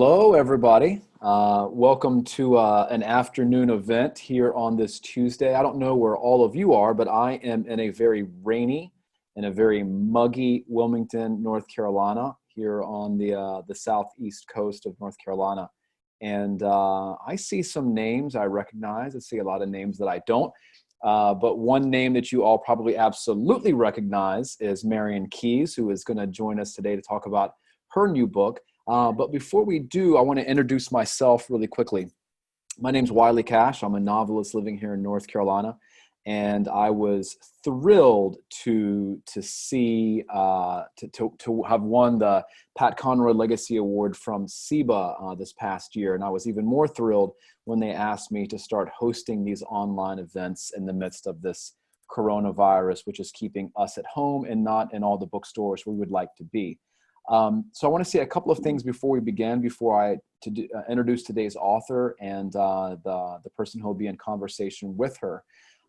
Hello, everybody. Welcome to an afternoon event here on this Tuesday. I don't know where all of you are, but I am in a very rainy and a very muggy Wilmington, North Carolina, here on the southeast coast of North Carolina. And I see some names I recognize. I see a lot of names that I don't. But one name that you all probably absolutely recognize is Marian Keyes, who is going to join us today to talk about her new book. But before we do, I want to introduce myself really quickly. My name's Wiley Cash. I'm a novelist living here in North Carolina, and I was thrilled to see to have won the Pat Conroy Legacy Award from SEBA this past year, and I was even more thrilled when they asked me to start hosting these online events in the midst of this coronavirus, which is keeping us at home and not in all the bookstores we would like to be. So I want to say a couple of things before we begin, before I introduce today's author and the person who will be in conversation with her.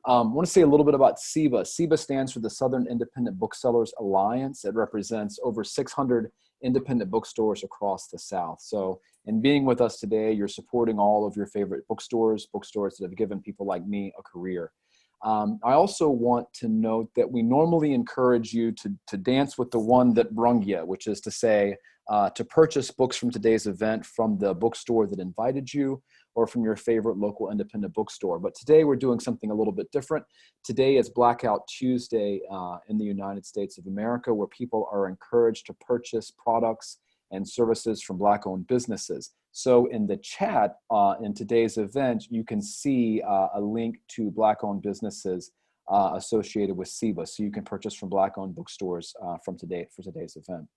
I want to say a little bit about SEBA. SEBA stands for the Southern Independent Booksellers Alliance. It represents over 600 independent bookstores across the South. So in being with us today, you're supporting all of your favorite bookstores that have given people like me a career. I also want to note that we normally encourage you to dance with the one that brung you, which is to say, to purchase books from today's event from the bookstore that invited you or from your favorite local independent bookstore. But today we're doing something a little bit different. Today is Blackout Tuesday in the United States of America, where people are encouraged to purchase products and services from Black-owned businesses. So in the chat in today's event, you can see a link to Black-owned businesses associated with SEBA. So you can purchase from Black-owned bookstores for today's event.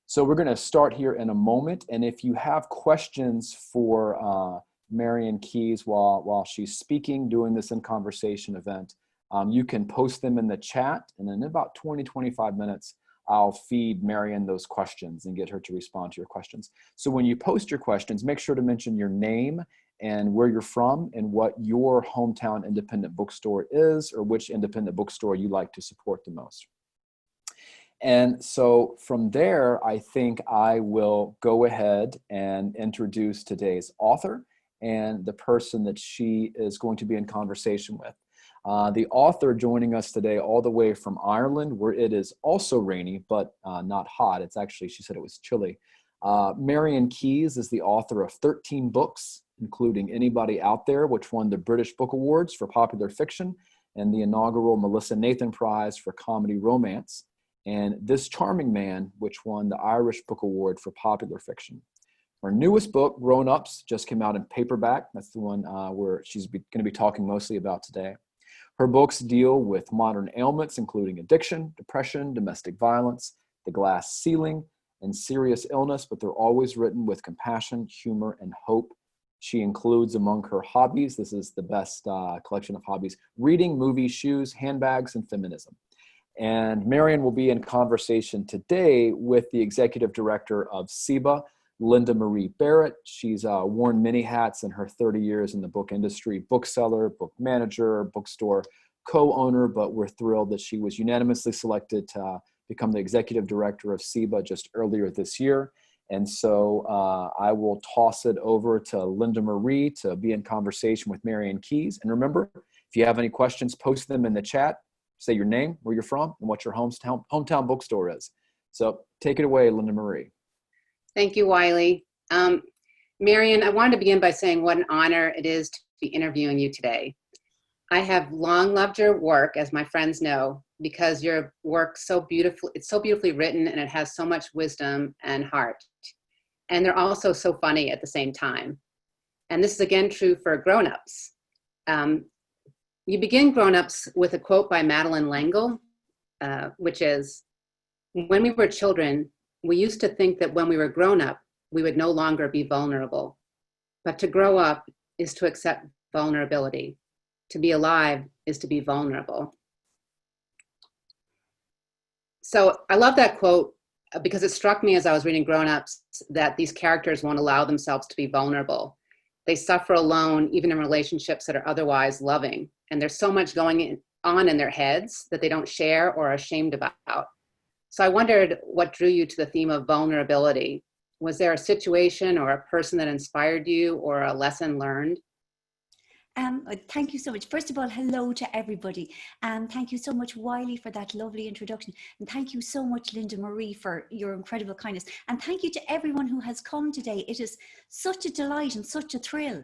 So we're going to start here in a moment. And if you have questions for Marian Keyes while she's speaking, doing this in conversation event, you can post them in the chat. And in about 20-25 minutes, I'll feed Marian those questions and get her to respond to your questions. So when you post your questions, make sure to mention your name and where you're from and what your hometown independent bookstore is, or which independent bookstore you like to support the most. And so from there, I think I will go ahead and introduce today's author and the person that she is going to be in conversation with. The author joining us today all the way from Ireland, where it is also rainy, but not hot. It's actually, she said it was chilly. Marian Keyes is the author of 13 books, including Anybody Out There, which won the British Book Awards for popular fiction, and the inaugural Melissa Nathan Prize for comedy romance, and This Charming Man, which won the Irish Book Award for popular fiction. Her newest book, Grown Ups, just came out in paperback. That's the one where she's going to be talking mostly about today. Her books deal with modern ailments, including addiction, depression, domestic violence, the glass ceiling, and serious illness, but they're always written with compassion, humor, and hope. She includes among her hobbies, this is the best collection of hobbies, reading, movies, shoes, handbags, and feminism. And Marian will be in conversation today with the executive director of SEBA, Linda Marie Barrett. She's worn many hats in her 30 years in the book industry: bookseller, book manager, bookstore co-owner, but we're thrilled that she was unanimously selected to become the executive director of SEBA just earlier this year. And so I will toss it over to Linda Marie to be in conversation with Marian Keyes. And remember, if you have any questions, post them in the chat. Say your name, where you're from, and what your hometown bookstore is. So take it away, Linda Marie. Thank you, Wiley. Marian, I wanted to begin by saying what an honor it is to be interviewing you today. I have long loved your work, as my friends know, because your work it's so beautifully written, and it has so much wisdom and heart. And they're also so funny at the same time. And this is again true for Grown Ups. You begin Grown Ups with a quote by Madeleine L'Engle, which is, "When we were children, we used to think that when we were grown up, we would no longer be vulnerable. But to grow up is to accept vulnerability. To be alive is to be vulnerable." So I love that quote because it struck me as I was reading Grown Ups that these characters won't allow themselves to be vulnerable. They suffer alone, even in relationships that are otherwise loving. And there's so much going on in their heads that they don't share or are ashamed about. So I wondered what drew you to the theme of vulnerability Was there a situation or a person that inspired you or a lesson learned? Thank you so much. First of all, hello to everybody. Thank you so much, Wiley, for that lovely introduction. And thank you so much, Linda Marie, for your incredible kindness. And thank you to everyone who has come today. It is such a delight and such a thrill.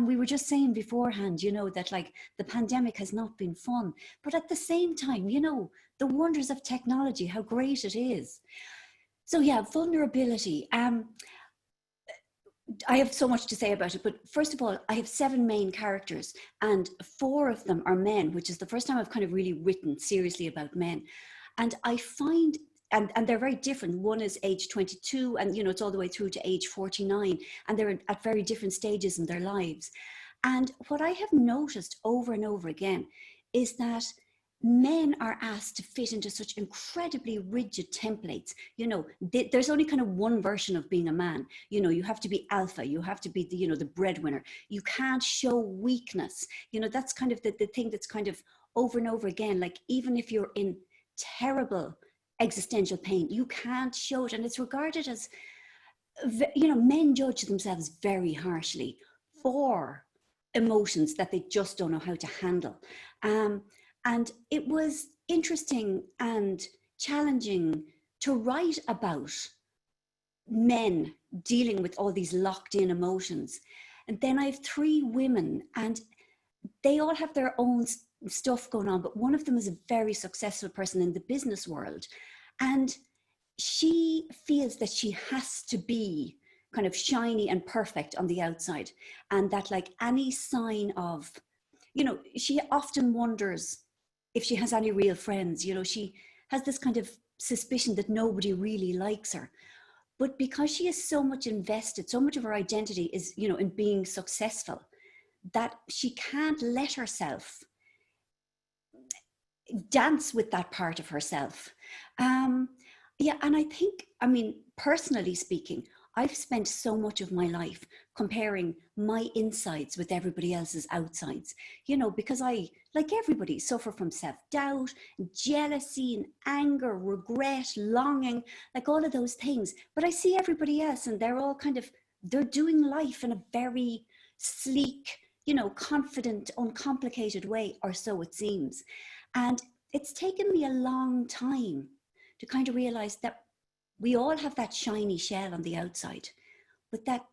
We were just saying beforehand, you know, that like the pandemic has not been fun, but at the same time, you know, the wonders of technology, how great it is. So yeah, vulnerability. I have so much to say about it, but first of all, I have 7 main characters and 4 of them are men, which is the first time I've kind of really written seriously about men. And I find, and they're very different. One is age 22 and, you know, it's all the way through to age 49 and they're at very different stages in their lives. And what I have noticed over and over again is that men are asked to fit into such incredibly rigid templates. You know, there's only kind of one version of being a man. You know, you have to be alpha, you have to be the, you know, the breadwinner. You can't show weakness. You know, that's kind of the thing that's kind of over and over again. Like, even if you're in terrible existential pain, you can't show it. And it's regarded as, you know, men judge themselves very harshly for emotions that they just don't know how to handle. And it was interesting and challenging to write about men dealing with all these locked in emotions. And then I have 3 women and they all have their own stuff going on, but one of them is a very successful person in the business world. And she feels that she has to be kind of shiny and perfect on the outside. And that like any sign of, you know, she often wonders if she has any real friends. You know, she has this kind of suspicion that nobody really likes her. But because she is so much invested, so much of her identity is, you know, in being successful, that she can't let herself dance with that part of herself. Yeah, and I think, I mean, personally speaking, I've spent so much of my life comparing my insides with everybody else's outsides, you know, because I, like everybody, suffer from self-doubt, jealousy and anger, regret, longing, like all of those things. But I see everybody else and they're all kind of, they're doing life in a very sleek, you know, confident, uncomplicated way, or so it seems. And it's taken me a long time to kind of realize that we all have that shiny shell on the outside, but that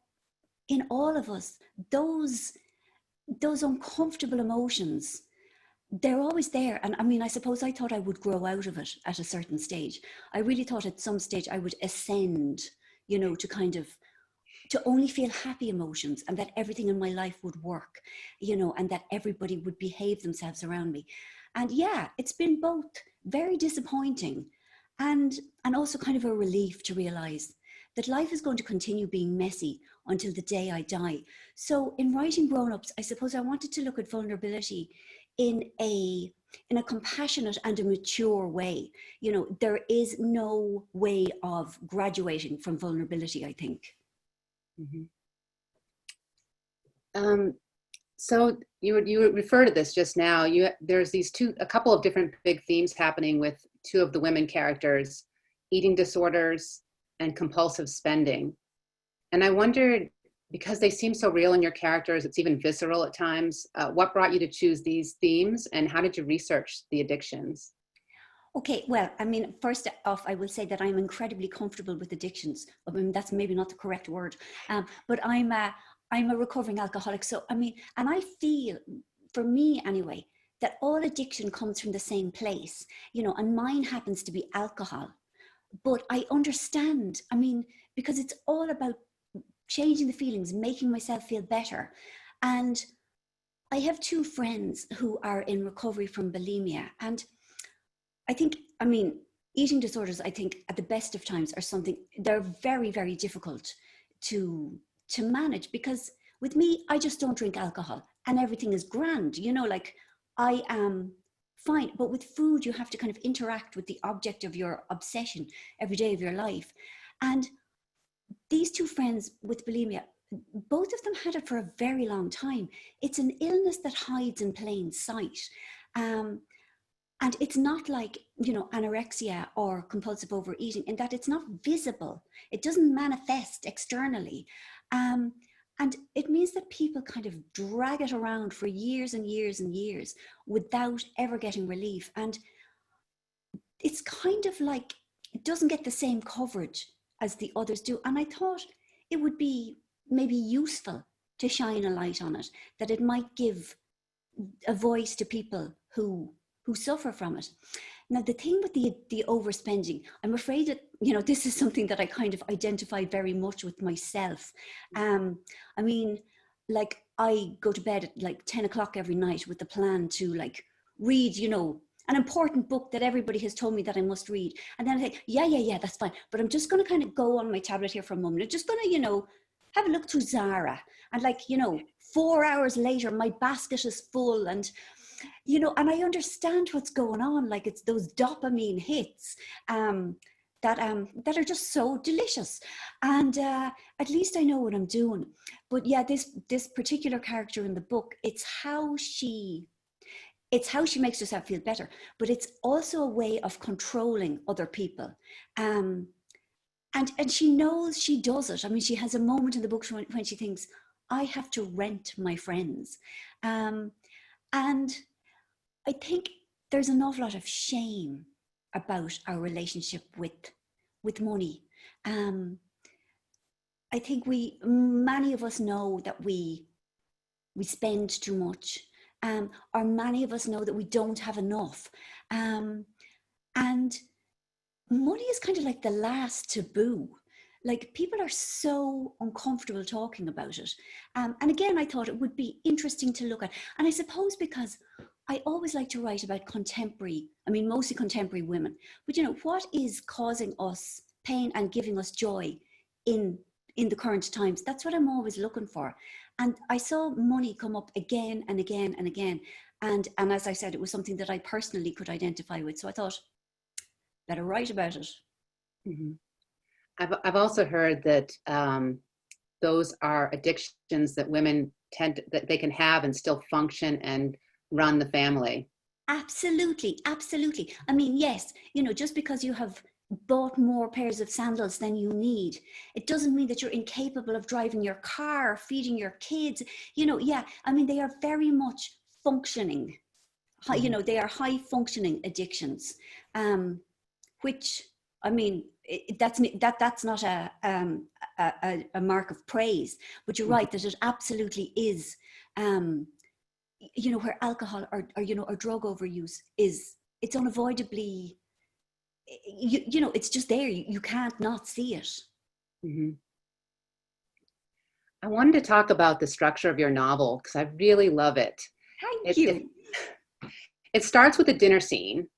in all of us, those uncomfortable emotions, they're always there. And I mean, I suppose I thought I would grow out of it at a certain stage. I really thought at some stage I would ascend, you know, to kind of, to only feel happy emotions and that everything in my life would work, you know, and that everybody would behave themselves around me. And yeah, it's been both very disappointing and also kind of a relief to realize that life is going to continue being messy until the day I die. So in writing Grown Ups, I suppose I wanted to look at vulnerability in a compassionate and a mature way. You know, there is no way of graduating from vulnerability, I think. Mm-hmm. So you refer to this just now. There's a couple of different big themes happening with 2 of the women characters: eating disorders and compulsive spending. And I wondered, because they seem so real in your characters, it's even visceral at times, what brought you to choose these themes and how did you research the addictions? Okay, well, I mean, first off, I will say that I'm incredibly comfortable with addictions. I mean, that's maybe not the correct word, but I'm a recovering alcoholic. So, I mean, and I feel, for me anyway, that all addiction comes from the same place, you know, and mine happens to be alcohol. But I understand, I mean, because it's all about changing the feelings, making myself feel better. And I have 2 friends who are in recovery from bulimia. And I think, I mean, eating disorders, I think at the best of times are something, they're very, very difficult to manage, because with me, I just don't drink alcohol and everything is grand, you know, like I am fine. But with food, you have to kind of interact with the object of your obsession every day of your life. And these 2 friends with bulimia, both of them had it for a very long time. It's an illness that hides in plain sight. And it's not like, you know, anorexia or compulsive overeating, in that it's not visible. It doesn't manifest externally. And it means that people kind of drag it around for years and years and years without ever getting relief. And it's kind of like, it doesn't get the same coverage as the others do. And I thought it would be maybe useful to shine a light on it, that it might give a voice to people who suffer from it. Now, the thing with the overspending, I'm afraid that, you know, this is something that I kind of identify very much with myself. I mean, like, I go to bed at like 10 o'clock every night with the plan to like read, you know, an important book that everybody has told me that I must read. And then I think, yeah, that's fine. But I'm just going to kind of go on my tablet here for a moment. I'm just going to, you know, have a look through Zara. And like, you know, 4 hours later, my basket is full. And, you know, and I understand what's going on. Like, it's those dopamine hits that are just so delicious. And at least I know what I'm doing. But yeah, this particular character in the book, it's how she makes herself feel better, but it's also a way of controlling other people. And she knows she does it. I mean, she has a moment in the book when she thinks, I have to rent my friends. And I think there's an awful lot of shame about our relationship with money. I think many of us know that we spend too much. Or many of us know that we don't have enough. And money is kind of like the last taboo. Like, people are so uncomfortable talking about it. And again, I thought it would be interesting to look at. And I suppose because I always like to write about mostly contemporary women. But, you know, what is causing us pain and giving us joy in the current times? That's what I'm always looking for. And I saw money come up again and again and again. And as I said, it was something that I personally could identify with. So I thought, better write about it. Mm-hmm. I've also heard that those are addictions that women that they can have and still function and run the family. Absolutely. I mean, yes, you know, just because you have bought more pairs of sandals than you need, it doesn't mean that you're incapable of driving your car, feeding your kids. You know, yeah, I mean, they are very much functioning. You know, they are high functioning addictions, which, I mean, that's not a mark of praise, but you're right that it absolutely is. You know, where alcohol or you know, or drug overuse it's unavoidably, you know, it's just there. You can't not see it. Mm-hmm. I wanted to talk about the structure of your novel because I really love it. Thank you. It starts with a dinner scene,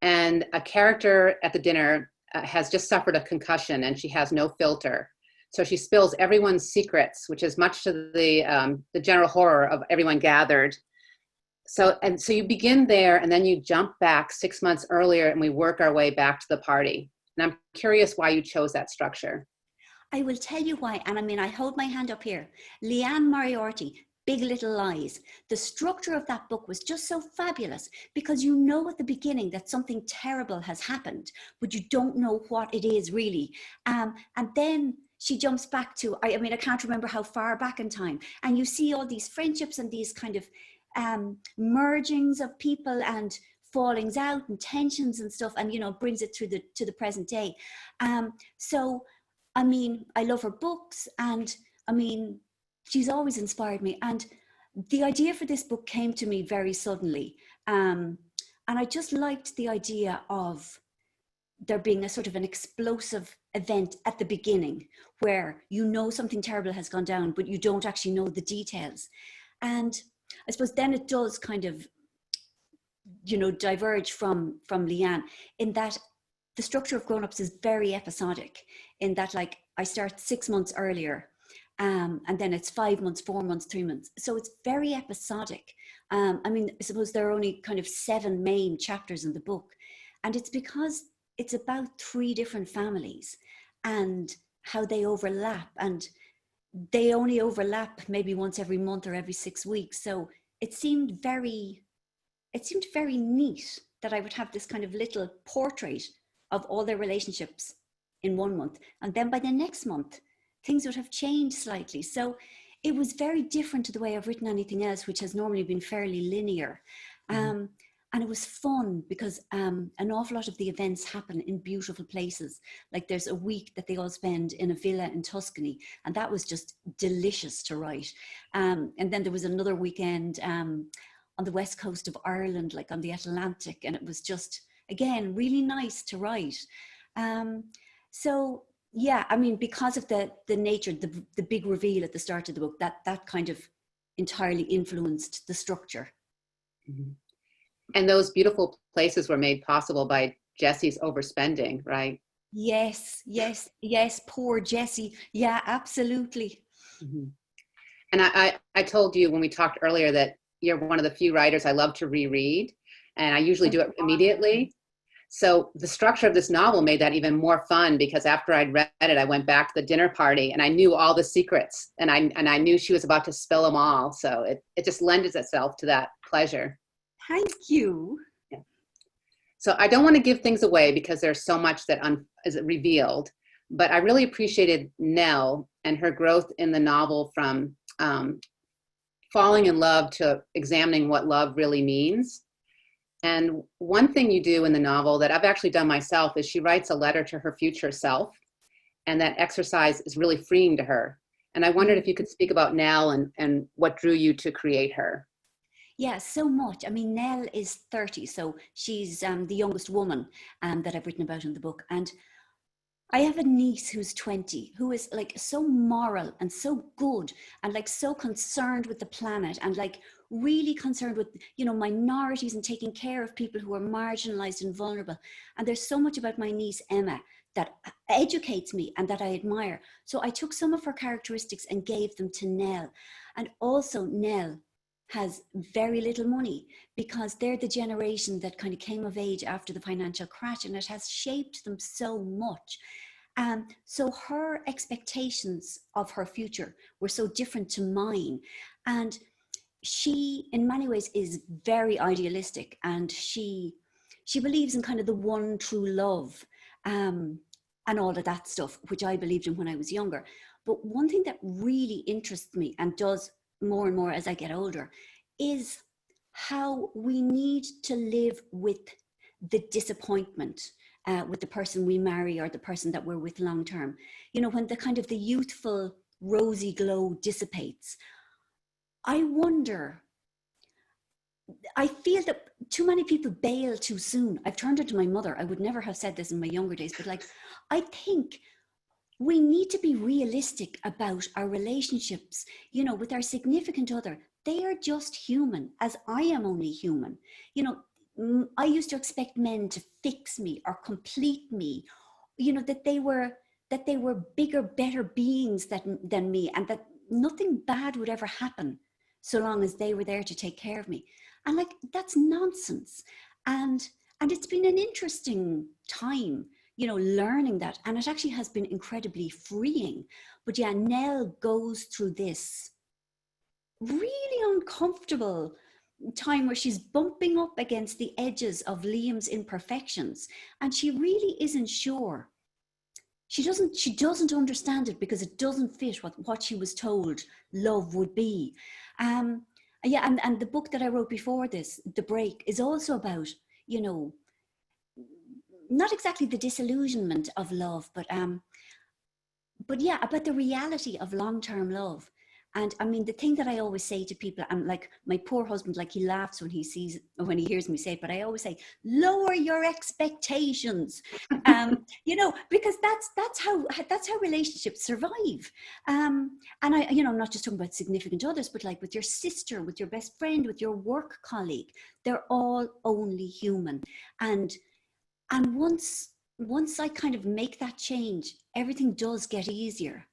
and a character at the dinner has just suffered a concussion, and she has no filter. So she spills everyone's secrets, which is much to the general horror of everyone gathered. So you begin there, and then you jump back 6 months earlier, and we work our way back to the party. And I'm curious why you chose that structure. I will tell you why. And I mean, I hold my hand up here. Leanne Moriarty, Big Little Lies. The structure of that book was just so fabulous, because you know at the beginning that something terrible has happened, but you don't know what it is really. And then she jumps back to, I mean, I can't remember how far back in time. And you see all these friendships and these kind of mergings of people and fallings out and tensions and stuff, and, you know, brings it to the present day. So, I mean, I love her books, and I mean, she's always inspired me. And the idea for this book came to me very suddenly. And I just liked the idea of there being a sort of an explosive event at the beginning where you know something terrible has gone down, but you don't actually know the details. And I suppose then it does kind of, you know, diverge from Leanne in that the structure of Grown Ups is very episodic, in that, like, I start 6 months earlier, and then it's 5 months, 4 months, 3 months. So it's very episodic. I mean, I suppose there are only kind of 7 main chapters in the book, and it's because it's about 3 different families and how they overlap, and they only overlap maybe once every month or every 6 weeks. So it seemed very neat that I would have this kind of little portrait of all their relationships in 1 month. And then by the next month, things would have changed slightly. So it was very different to the way I've written anything else, which has normally been fairly linear. And it was fun because an awful lot of the events happen in beautiful places. Like there's a week that they all spend in a villa in Tuscany, and that was just delicious to write. And then there was another weekend on the west coast of Ireland, like on the Atlantic, and it was just, again, really nice to write. So yeah, I mean, because of the nature, the big reveal at the start of the book, that kind of entirely influenced the structure. Mm-hmm. And those beautiful places were made possible by Jesse's overspending, right? Yes. Poor Jesse. Yeah, absolutely. Mm-hmm. And I told you when we talked earlier that you're one of the few writers I love to reread, and I usually do it immediately. So the structure of this novel made that even more fun, because after I'd read it, I went back to the dinner party and I knew all the secrets, and I knew she was about to spill them all. So it just lends itself to that pleasure. Thank you. Yeah. So I don't want to give things away because there's so much that is revealed, but I really appreciated Nell and her growth in the novel from falling in love to examining what love really means. And one thing you do in the novel that I've actually done myself is she writes a letter to her future self, and that exercise is really freeing to her. And I wondered if you could speak about Nell and what drew you to create her. Yeah, so much. I mean, Nell is 30, so she's the youngest woman that I've written about in the book. And I have a niece who's 20, who is like so moral and so good and like so concerned with the planet and like really concerned with, you know, minorities and taking care of people who are marginalized and vulnerable. And there's so much about my niece, Emma, that educates me and that I admire. So I took some of her characteristics and gave them to Nell. And also Nell has very little money because they're the generation that kind of came of age after the financial crash, and it has shaped them so much. So her expectations of her future were so different to mine. And she, in many ways, is very idealistic, and she believes in kind of the one true love and all of that stuff, which I believed in when I was younger. But one thing that really interests me and does more and more as I get older is how we need to live with the disappointment with the person we marry or the person that we're with long term. You know, when the kind of the youthful rosy glow dissipates, I wonder, I feel that too many people bail too soon. I've turned into my mother. I would never have said this in my younger days, but like, I think we need to be realistic about our relationships, you know, with our significant other. They are just human, as I am only human. You know, I used to expect men to fix me or complete me, you know, that they were bigger, better beings than me, and that nothing bad would ever happen so long as they were there to take care of me. And like, that's nonsense. And it's been an interesting time, you know, learning that. And it actually has been incredibly freeing. But yeah, Nell goes through this really uncomfortable time where she's bumping up against the edges of Liam's imperfections. And she really isn't sure. She doesn't understand it because it doesn't fit what she was told love would be. Yeah, and the book that I wrote before this, The Break, is also about, you know, not exactly the disillusionment of love, but yeah, about the reality of long-term love. And I mean, the thing that I always say to people, and like my poor husband, like he laughs when he hears me say it, but I always say, lower your expectations, you know, because that's how relationships survive. And I, you know, I'm not just talking about significant others, but like with your sister, with your best friend, with your work colleague, they're all only human. And once I kind of make that change, everything does get easier.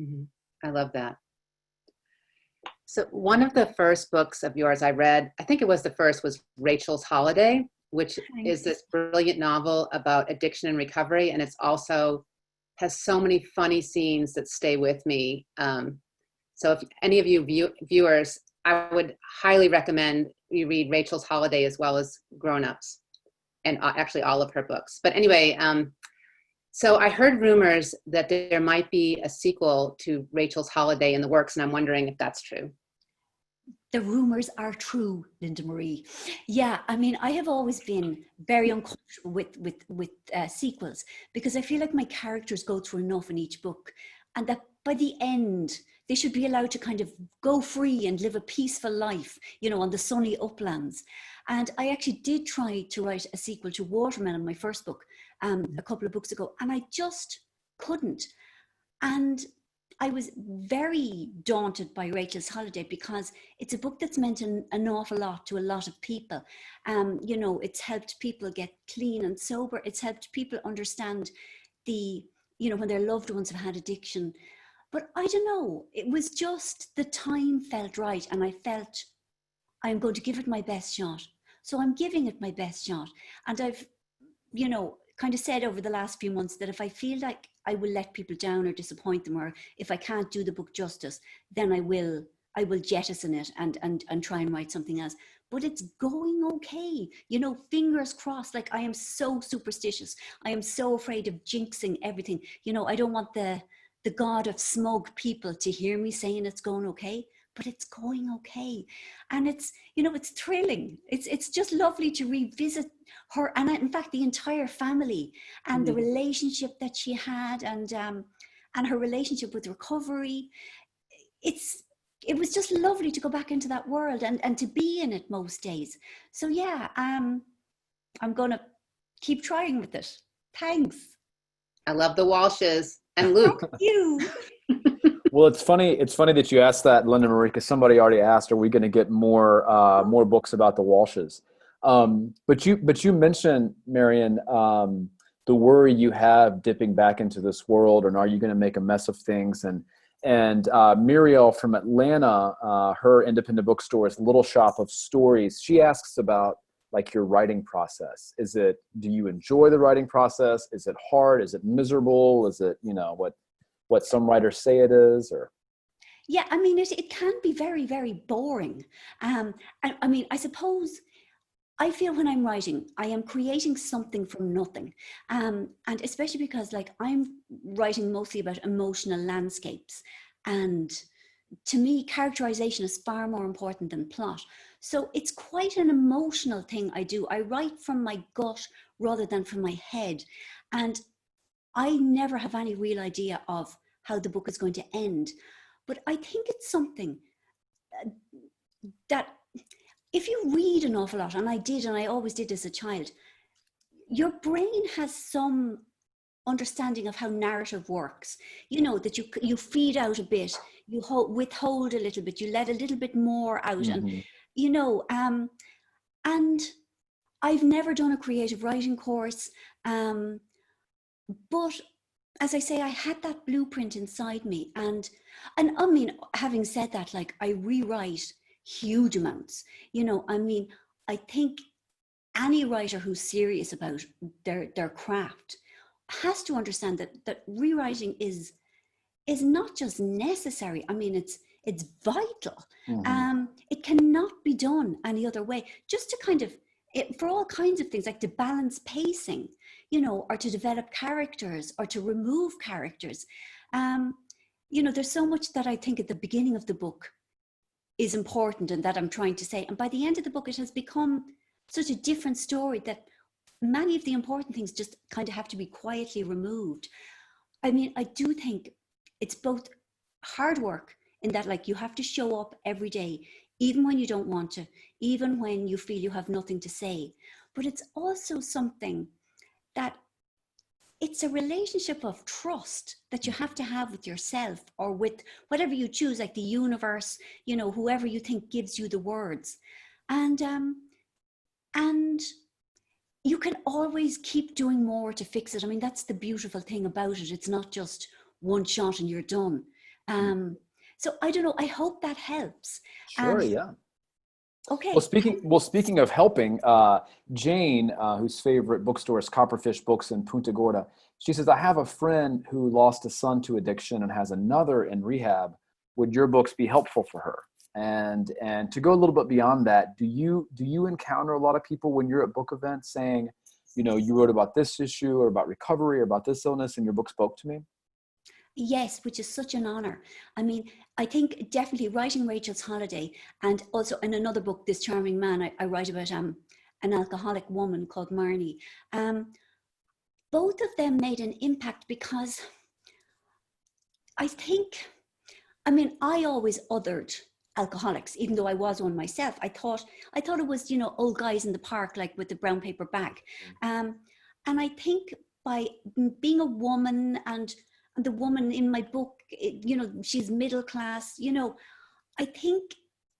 Mm-hmm. I love that. So one of the first books of yours I read, I think it was the first, was Rachel's Holiday, which is this brilliant novel about addiction and recovery. And it's also has so many funny scenes that stay with me. So if any of you viewers I would highly recommend you read Rachel's Holiday as well as Grown Ups, and actually all of her books. But anyway, so I heard rumors that there might be a sequel to Rachel's Holiday in the works, and I'm wondering if that's true. The rumors are true, Linda Marie. Yeah, I mean, I have always been very uncomfortable with sequels, because I feel like my characters go through enough in each book, and that by the end they should be allowed to kind of go free and live a peaceful life, you know, on the sunny uplands. And I actually did try to write a sequel to Watermelon, my first book, a couple of books ago, and I just couldn't. And I was very daunted by Rachel's Holiday, because it's a book that's meant an awful lot to a lot of people. You know, it's helped people get clean and sober. It's helped people understand the, you know, when their loved ones have had addiction. But I don't know, it was just the time felt right, and I felt I'm going to give it my best shot. So I'm giving it my best shot. And I've, you know, kind of said over the last few months that if I feel like I will let people down or disappoint them, or if I can't do the book justice, then I will jettison it and try and write something else. But it's going okay, you know, fingers crossed. Like, I am so superstitious. I am so afraid of jinxing everything. You know, I don't want the god of smug people to hear me saying it's going okay, but it's going okay. And it's, you know, it's thrilling. It's just lovely to revisit her, and in fact the entire family, and the relationship that she had, and her relationship with recovery. It was just lovely to go back into that world and to be in it most days. So yeah, I'm gonna keep trying with it. Thanks. I love the Walshes and Luke. Thank you. Well, it's funny that you asked that, Linda Marie, because somebody already asked, are we going to get more books about the Walshes? But you mentioned, Marian, the worry you have dipping back into this world, and are you going to make a mess of things? And Muriel from Atlanta, her independent bookstore is Little Shop of Stories. She asks about, like, your writing process. Do you enjoy the writing process? Is it hard? Is it miserable? Is it, you know, what some writers say it is? Or yeah, I mean, it can be very, very boring. I mean, I suppose I feel when I'm writing, I am creating something from nothing. And especially because, like, I'm writing mostly about emotional landscapes. And to me, characterization is far more important than plot. So it's quite an emotional thing I do. I write from my gut rather than from my head. And I never have any real idea of how the book is going to end. But I think it's something that if you read an awful lot, and I always did as a child, your brain has some understanding of how narrative works. You know, that you feed out a bit, you withhold a little bit, you let a little bit more out. And, you know, and I've never done a creative writing course. But as I say, I had that blueprint inside me. And I mean, having said that, like, I rewrite huge amounts. You know, I mean, I think any writer who's serious about their craft has to understand that rewriting is not just necessary. I mean, it's vital. It cannot be done any other way. Just to kind of, for all kinds of things, like to balance pacing, you know, or to develop characters, or to remove characters. You know, there's so much that I think at the beginning of the book is important, and that I'm trying to say. And by the end of the book, it has become such a different story that many of the important things just kind of have to be quietly removed. I mean, I do think it's both hard work in that, like, you have to show up every day, even when you don't want to, even when you feel you have nothing to say. But it's also something that it's a relationship of trust that you have to have with yourself, or with whatever you choose, like the universe, you know, whoever you think gives you the words. And you can always keep doing more to fix it. I mean, that's the beautiful thing about it. It's not just one shot and you're done. So I don't know. I hope that helps. Sure, yeah. Okay. Well, speaking of helping, Jane, whose favorite bookstore is Copperfish Books in Punta Gorda, she says, I have a friend who lost a son to addiction and has another in rehab. Would your books be helpful for her? And to go a little bit beyond that, do you encounter a lot of people when you're at book events saying, you wrote about this issue or about recovery or about this illness and your book spoke to me? Yes, which is such an honor. I mean, I think definitely writing Rachel's Holiday, and also in another book, This Charming Man, I write about an alcoholic woman called Marnie. Both of them made an impact because I think, I always othered alcoholics, even though I was one myself. I thought it was, old guys in the park, like with the brown paper bag. And I think by being a woman, and the woman in my book, she's middle class, I think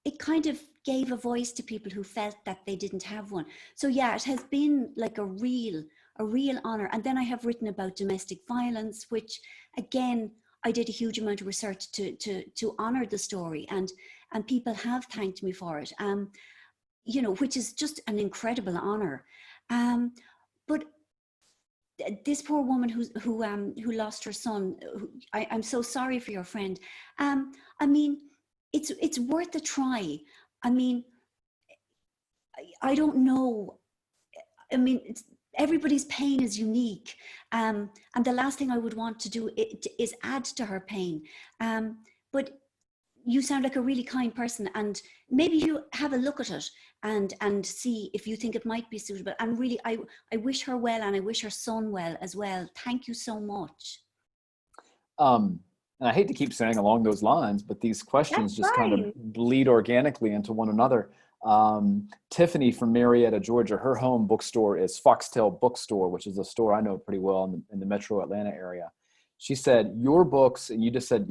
it kind of gave a voice to people who felt that they didn't have one. So yeah, it has been like a real honor. And then I have written about domestic violence, which again, I did a huge amount of research to honor the story, and people have thanked me for it, which is just an incredible honor. But this poor woman who lost her son, I'm so sorry for your friend. It's worth a try. I don't know. Everybody's pain is unique. And the last thing I would want to do is add to her pain. But you sound like a really kind person, and maybe you have a look at it and see if you think it might be suitable. And really, I wish her well, and I wish her son well as well. Thank you so much. And I hate to keep saying along those lines, but these questions just kind of bleed organically into one another. Tiffany from Marietta, Georgia, her home bookstore is Foxtail Bookstore, which is a store I know pretty well in the metro Atlanta area. She said, your books, and you just said,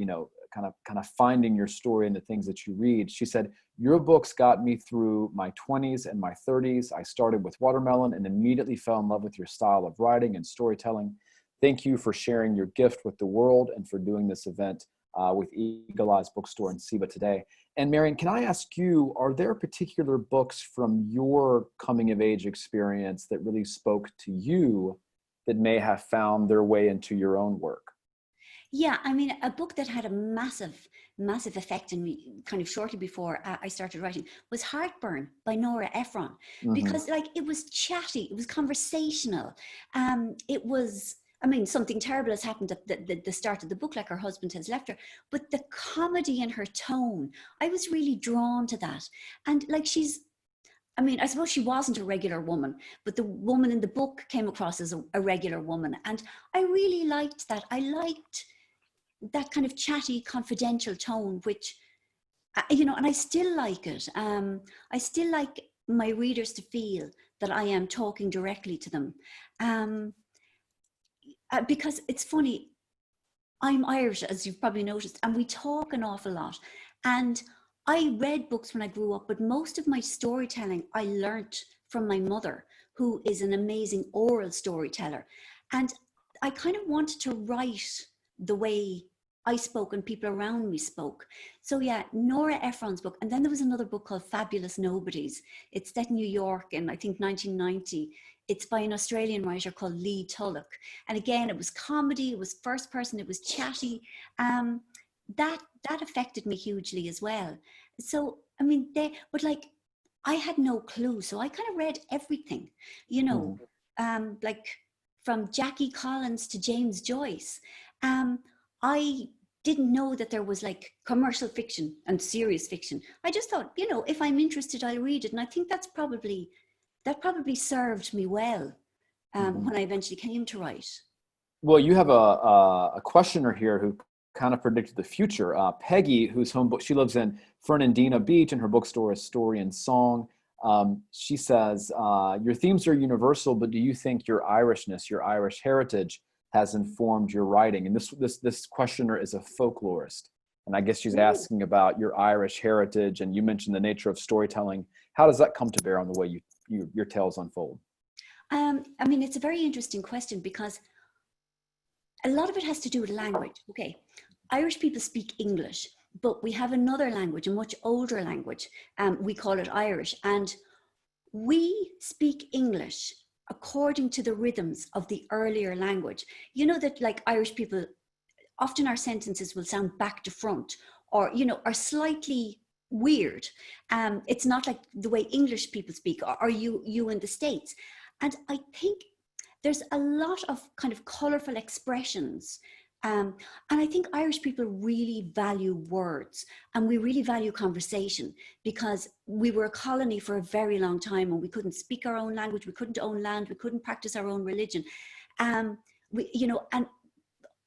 kind of finding your story and the things that you read. She said, your books got me through my 20s and my 30s. I started with watermelon and immediately fell in love with your style of writing and storytelling. Thank you for sharing your gift with the world and for doing this event with Eagle Eyes Bookstore in Seba today. And Marian, can I ask you, are there particular books from your coming of age experience that really spoke to you that may have found their way into your own work? Yeah, a book that had a massive effect on me kind of shortly before I started writing was Heartburn by Nora Ephron. Mm-hmm. Because it was chatty, it was conversational. It was, something terrible has happened at the start of the book, like her husband has left her, but the comedy in her tone, I was really drawn to that. And I suppose she wasn't a regular woman, but the woman in the book came across as a regular woman. And I really liked that. I liked that kind of chatty, confidential tone, which, and I still like it. I still like my readers to feel that I am talking directly to them. Because it's funny, I'm Irish, as you've probably noticed, and we talk an awful lot. And I read books when I grew up, but most of my storytelling I learnt from my mother, who is an amazing oral storyteller. And I kind of wanted to write the way I spoke and people around me spoke. So yeah, Nora Ephron's book. And then there was another book called Fabulous Nobodies. It's set in New York in, I think, 1990. It's by an Australian writer called Lee Tulloch. And again, it was comedy, it was first person, it was chatty. That affected me hugely as well. So, I had no clue. So I kind of read everything, from Jackie Collins to James Joyce. I didn't know that there was commercial fiction and serious fiction. I just thought, if I'm interested, I'll read it. And I think that probably served me well when I eventually came to write. Well, you have a questioner here who kind of predicted the future. Peggy, whose home book, she lives in Fernandina Beach, and her bookstore is Story and Song. She says, your themes are universal, but do you think your Irishness, your Irish heritage has informed your writing? And this questioner is a folklorist. And I guess she's asking about your Irish heritage, and you mentioned the nature of storytelling. How does that come to bear on the way your tales unfold? It's a very interesting question, because a lot of it has to do with language. Okay, Irish people speak English, but we have another language, a much older language. We call it Irish, and we speak English according to the rhythms of the earlier language. You know that Irish people, often our sentences will sound back to front, or, are slightly weird. It's not like the way English people speak, or you in the States. And I think there's a lot of kind of colorful expressions. And I think Irish people really value words, and we really value conversation, because we were a colony for a very long time and we couldn't speak our own language, we couldn't own land, we couldn't practice our own religion. And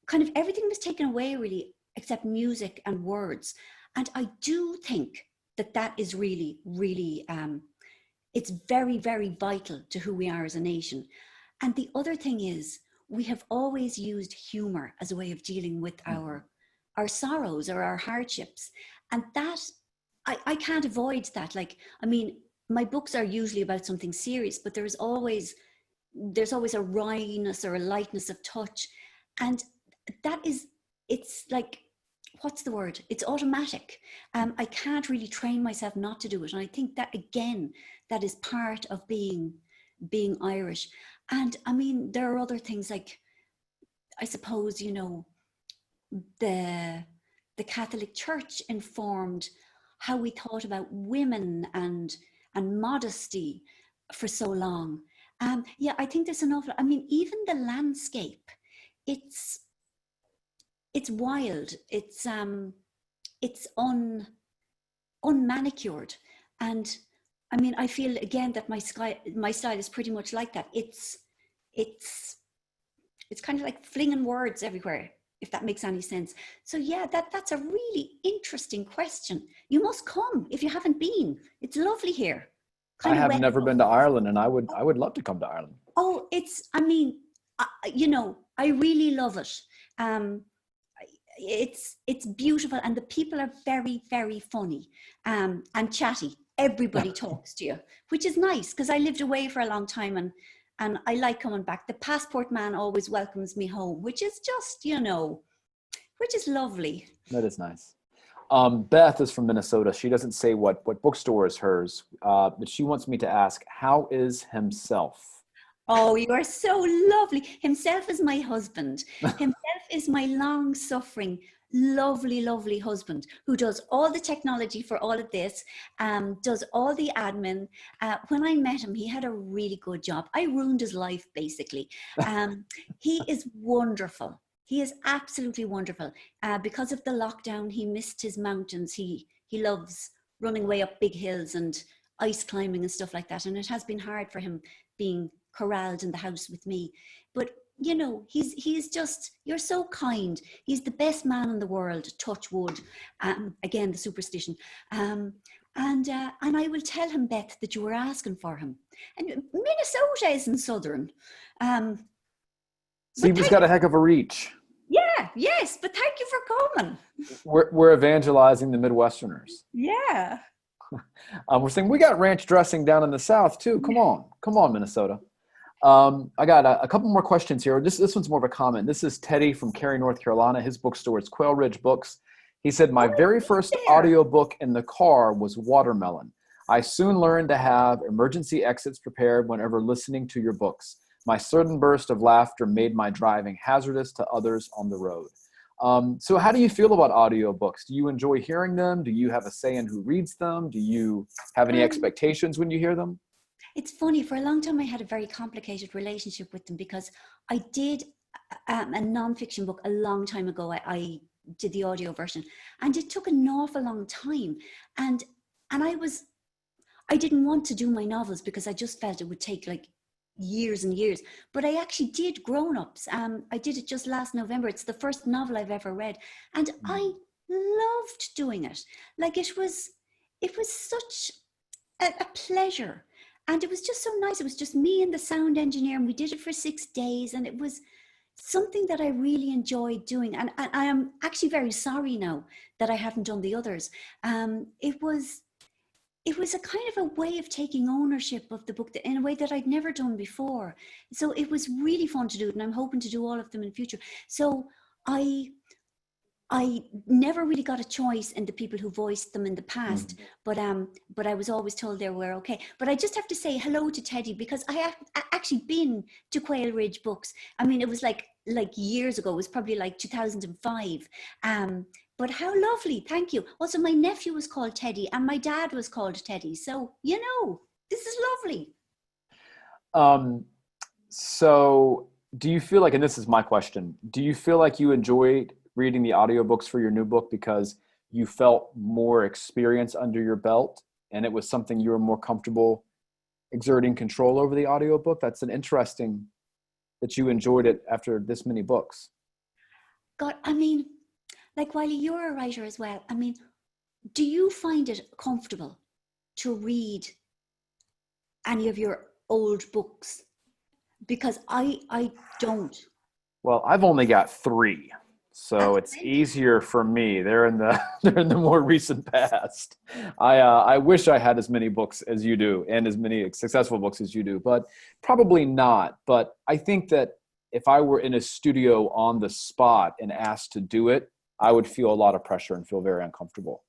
kind of everything was taken away really, except music and words. And I do think that is really, really, it's very, very vital to who we are as a nation. And the other thing is, we have always used humor as a way of dealing with our sorrows or our hardships. And that, I can't avoid that. Like, I mean, my books are usually about something serious, but there's always a wryness or a lightness of touch. And it's like, what's the word? It's automatic. I can't really train myself not to do it. And I think that, again, that is part of being Irish. And I mean, there are other things, like, I suppose, the Catholic Church informed how we thought about women and modesty for so long. I think there's an awful, I mean, even the landscape, it's wild. It's unmanicured. And I mean, I feel again that my style is pretty much like that. It's kind of like flinging words everywhere, if that makes any sense. So yeah, that's a really interesting question. You must come if you haven't been. It's lovely here. I have never been to Ireland, and I would love to come to Ireland. Oh, I really love it. It's beautiful, and the people are very, very funny and chatty. Everybody talks to you, which is nice, because I lived away for a long time, and I like coming back. The passport man always welcomes me home, which is just, which is lovely. That is nice. Beth is from Minnesota. She doesn't say what bookstore is hers, but she wants me to ask, how is himself? Oh, you are so lovely. Himself is my husband. Himself is my long-suffering, lovely, lovely husband who does all the technology for all of this, does all the admin. When I met him, he had a really good job. I ruined his life, basically. He is wonderful. He is absolutely wonderful. Because of the lockdown, he missed his mountains. He loves running way up big hills and ice climbing and stuff like that. And it has been hard for him being corralled in the house with me. But he's just, you're so kind. He's the best man in the world, touch wood. Again, the superstition. And I will tell him, Beth, that you were asking for him. And Minnesota isn't southern. Steve's got a heck of a reach. Yeah, yes, but thank you for coming. We're evangelizing the Midwesterners. Yeah. We're saying we got ranch dressing down in the South too. Come on, Minnesota. I got a couple more questions here. This one's more of a comment. This is Teddy from Cary, North Carolina. His bookstore is Quail Ridge Books. He said, my very first audiobook in the car was Watermelon. I soon learned to have emergency exits prepared whenever listening to your books. My sudden burst of laughter made my driving hazardous to others on the road. So how do you feel about audiobooks? Do you enjoy hearing them? Do you have a say in who reads them? Do you have any expectations when you hear them? It's funny, for a long time I had a very complicated relationship with them, because I did a nonfiction book a long time ago. I did the audio version, and it took an awful long time. And I didn't want to do my novels because I just felt it would take like years and years. But I actually did grown-ups. I did it just last November. It's the first novel I've ever read, and I loved doing it. Like, it was such a pleasure. And it was just so nice. It was just me and the sound engineer, and we did it for 6 days. And it was something that I really enjoyed doing. And I am actually very sorry now that I haven't done the others. It was a kind of a way of taking ownership of the book in a way that I'd never done before. So it was really fun to do it, and I'm hoping to do all of them in the future. So I never really got a choice in the people who voiced them in the past, but I was always told they were okay. But I just have to say hello to Teddy, because I have actually been to Quail Ridge Books. I mean, it was like years ago. It was probably like 2005. But how lovely. Thank you. Also, my nephew was called Teddy and my dad was called Teddy. So, this is lovely. So do you feel like, and this is my question, do you feel like you enjoyed reading the audiobooks for your new book because you felt more experience under your belt and it was something you were more comfortable exerting control over the audiobook? That's an interesting that you enjoyed it after this many books. God, I mean, like, Wiley, you're a writer as well. I mean, do you find it comfortable to read any of your old books? Because I don't. Well, I've only got 3, so it's easier for me. They're in the more recent past. I wish I had as many books as you do and as many successful books as you do, but probably not. But I think that if I were in a studio on the spot and asked to do it, I would feel a lot of pressure and feel very uncomfortable.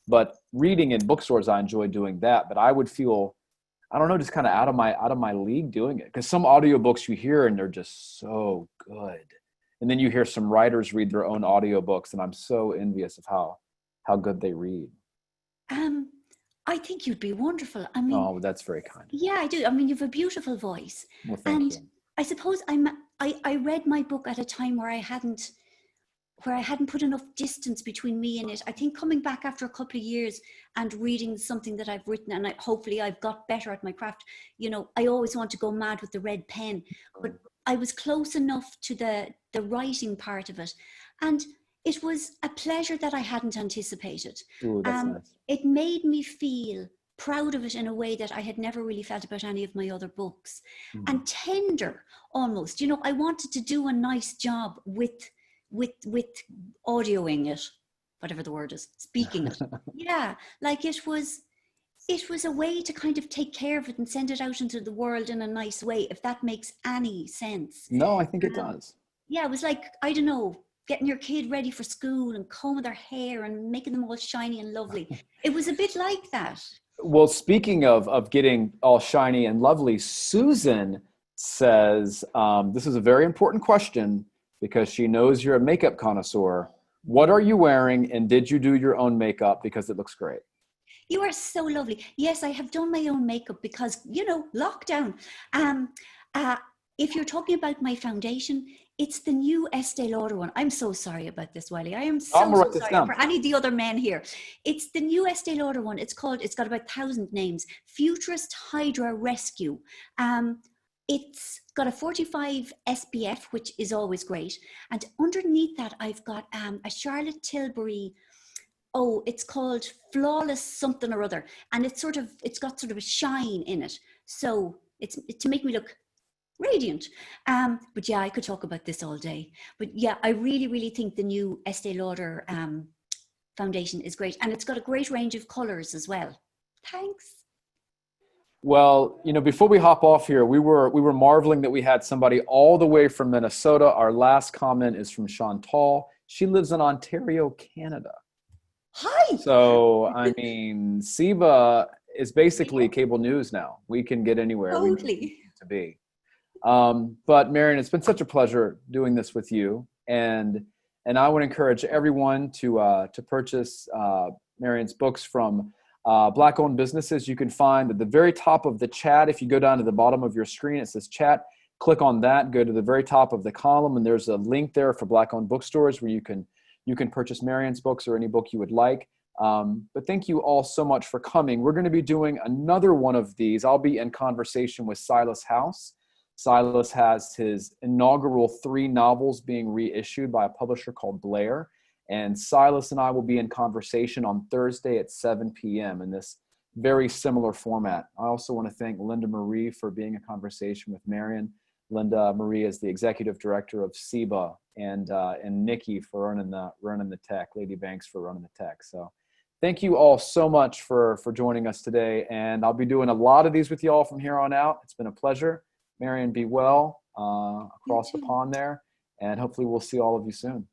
But reading in bookstores, I enjoy doing that. But I would feel, I don't know, just kind of out of my league doing it. Because some audiobooks you hear and they're just so good. And then you hear some writers read their own audiobooks, and I'm so envious of how good they read. I think you'd be wonderful. I mean, oh, that's very kind. Yeah, I do. I mean, you have a beautiful voice. Well, thank you. I suppose I read my book at a time where I hadn't put enough distance between me and it. I think coming back after a couple of years and reading something that I've written, and hopefully I've got better at my craft. I always want to go mad with the red pen, but I was close enough to the writing part of it. And it was a pleasure that I hadn't anticipated. Ooh, that's nice. It made me feel proud of it in a way that I had never really felt about any of my other books. And tender almost. I wanted to do a nice job with audioing it, whatever the word is, speaking it. Yeah, like it was a way to kind of take care of it and send it out into the world in a nice way, if that makes any sense. No, I think it does. Yeah, it was like, I don't know, getting your kid ready for school and combing their hair and making them all shiny and lovely. It was a bit like that. Well, speaking of getting all shiny and lovely, Susan says, this is a very important question because she knows you're a makeup connoisseur. What are you wearing, and did you do your own makeup? Because it looks great. You are so lovely. Yes, I have done my own makeup because, lockdown. If you're talking about my foundation, it's the new Estee Lauder one. I'm so sorry about this, Wiley. I am so sorry for any of the other men here. It's the new Estee Lauder one. It's got about 1,000 names. Futurist Hydra Rescue. It's got a 45 SPF, which is always great. And underneath that, I've got a Charlotte Tilbury. Oh, it's called Flawless something or other. And it's got sort of a shine in it. So it's to make me look radiant. But yeah, I could talk about this all day. But yeah, I really, really think the new Estee Lauder foundation is great. And it's got a great range of colors as well. Thanks. Well, before we hop off here, we were marveling that we had somebody all the way from Minnesota. Our last comment is from Chantal. She lives in Ontario, Canada. Hi. So, I mean, SIBA is basically cable news now. We can get anywhere we need to be. But Marian, it's been such a pleasure doing this with you. And I would encourage everyone to purchase Marian's books from Black-owned businesses. You can find at the very top of the chat, if you go down to the bottom of your screen, it says chat. Click on that, go to the very top of the column, and there's a link there for Black-owned bookstores where you can purchase Marian's books or any book you would like. But thank you all so much for coming. We're going to be doing another one of these. I'll be in conversation with Silas House. Silas has his inaugural 3 novels being reissued by a publisher called Blair. And Silas and I will be in conversation on Thursday at 7 p.m. in this very similar format. I also want to thank Linda Marie for being in conversation with Marian. Linda Marie is the executive director of SIBA, and Nikki for running the tech, Lady Banks for running the tech. So thank you all so much for joining us today. And I'll be doing a lot of these with you all from here on out. It's been a pleasure. Marian, be well across the pond there. And hopefully we'll see all of you soon.